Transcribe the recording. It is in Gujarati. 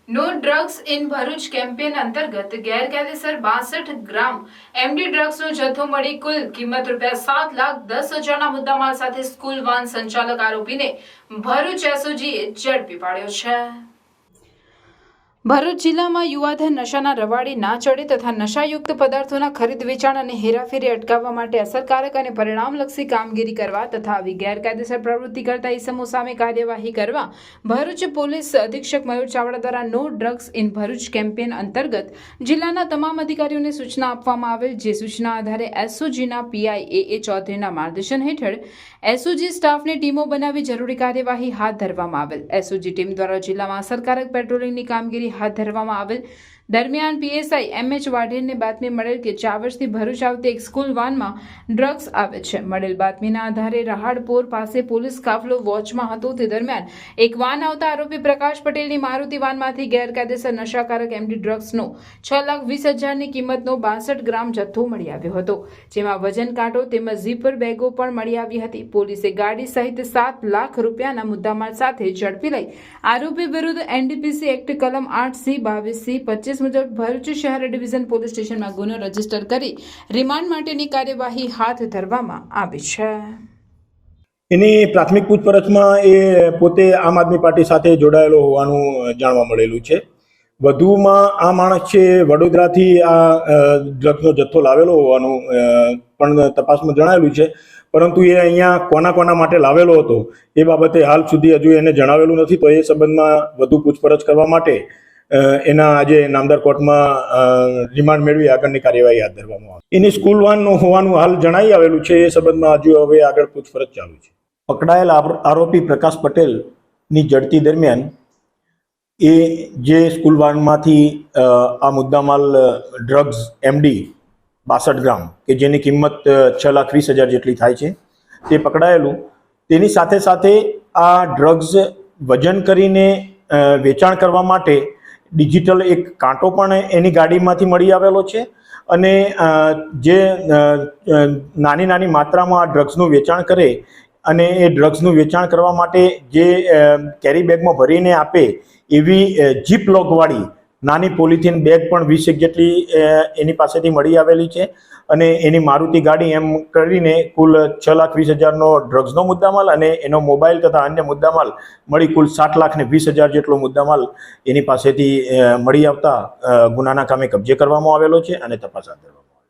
No drugs in Bharuch campaign અંતર્ગત ગેરકાયદેસર 62 ગ્રામ એમડી ડ્રગ્સનો જથ્થો મળી કુલ કિંમત ₹7,10,000ના મુદ્દામાલ સાથે સ્કૂલ વાન સંચાલક આરોપીને ભરૂચ એસઓજીએ ઝડપી પાડ્યો છે। ભરૂચ જિલ્લામાં યુવાધન નશાના રવાડે ના ચડે તથા નશાયુક્ત પદાર્થોના ખરીદ વેચાણ અને હેરાફેરી અટકાવવા માટે અસરકારક અને પરિણામલક્ષી કામગીરી કરવા તથા આવી ગેરકાયદેસર પ્રવૃત્તિ કરતા ઇસમો સામે કાર્યવાહી કરવા ભરૂચ પોલીસ અધિક્ષક મયુર ચાવડા દ્વારા no drugs in Bharuch campaign અંતર્ગત જિલ્લાના તમામ અધિકારીઓને સૂચના આપવામાં આવેલ, જે સૂચના આધારે એસઓજીના પીઆઈ એ ચૌધરીના માર્ગદર્શન હેઠળ એસઓજી સ્ટાફની ટીમો બનાવી જરૂરી કાર્યવાહી હાથ ધરવામાં આવેલ। એસઓજી ટીમ દ્વારા જિલ્લામાં અસરકારક પેટ્રોલિંગની કામગીરી હાથ ધરવામાં આવેલ। દરમિયાન પીએસઆઈ એમએચ વાઢેરને બાતમી મળેલ કે ચાવડથી ભરૂચ આવતી એક સ્કૂલ વાનમાં ડ્રગ્સ આવે છે। મળેલ બાતમીના આધારે રહાડપોર પાસે પોલીસ કાફલો વોચમાં હતો। તે દરમિયાન એક વાન આવતા આરોપી પ્રકાશ પટેલની મારુતિ વાનમાંથી ગેરકાયદેસર નશાકારક એમડી ડ્રગ્સનો 6,20,000ની કિંમતનો 62 ગ્રામ જથ્થો મળી આવ્યો હતો, જેમાં વજન કાંટો તેમજ ઝીપર બેગો પણ મળી આવી હતી। પોલીસે ગાડી સહિત 7 લાખ રૂપિયાના મુદ્દામાલ સાથે ઝડપી લઈ આરોપી વિરુદ્ધ એનડીપીસી એક્ટ કલમ 8C 22C 25 મુજબ ભરૂચ શહેર ડિવિઝન પોલીસ સ્ટેશનમાં ગુનો રજીસ્ટર કરી રિમાન્ડ માટેની કાર્યવાહી હાથ ધરવામાં આવી છે। એની પ્રાથમિક પૂછપરછમાં એ પોતે આમ આદમી પાર્ટી સાથે જોડાયેલો હોવાનું જાણવા મળેલું છે। વધુમાં આ માણસ છે વડોદરાથી આ ડ્રગ્સનો જથ્થો લાવેલો હોવાનું પણ તપાસમાં જણાવેલું છે, પરંતુ એ અહીંયા કોના માટે લાવેલો હતો એ બાબતે હાલ સુધી હજુ એને જણાવેલું નથી। તો એ સંબંધમાં વધુ પૂછપરછ કરવા માટે એના આજે નામદાર કોર્ટમાં રિમાન્ડ મેળવી આગળની કાર્યવાહી હાથ ધરવામાં આવશે। એની સ્કૂલ વાન હોવાનું હાલ જણાઈ આવેલું છે। એ સંબંધમાં હજુ હવે આગળ પૂછપરછ ચાલુ છે। પકડાયેલ આરોપી પ્રકાશ પટેલની ઝડપી દરમિયાન એ જે સ્કૂલ વાનમાંથી આ મુદ્દામાલ ડ્રગ્સ એમડી 62 ગ્રામ કે જેની કિંમત 6,20,000 જેટલી થાય છે તે પકડાયેલું। તેની સાથે સાથે આ ડ્રગ્સ વજન કરીને વેચાણ કરવા માટે ડિજિટલ એક કાંટો પણ એની ગાડીમાંથી મળી આવેલો છે અને જે નાની માત્રામાં આ ડ્રગ્સનું વેચાણ કરે અને એ ડ્રગ્સનું વેચાણ કરવા માટે જે કેરી બેગમાં ભરીને આપે એવી જીપ લોકવાળી નાની પોલિથીન બેગ પણ 20 જેટલી એની પાસેથી મળી આવેલી છે અને એની મારુતિ ગાડી એમ કરીને કુલ 6,20,000નો ડ્રગ્સનો મુદ્દામાલ અને એનો મોબાઈલ તથા અન્ય મુદ્દામાલ મળી કુલ 7,20,000 જેટલો મુદ્દામાલ એની પાસેથી મળી આવતા ગુનાના કામે કબજે કરવામાં આવેલો છે અને તપાસ હાથ ધરવામાં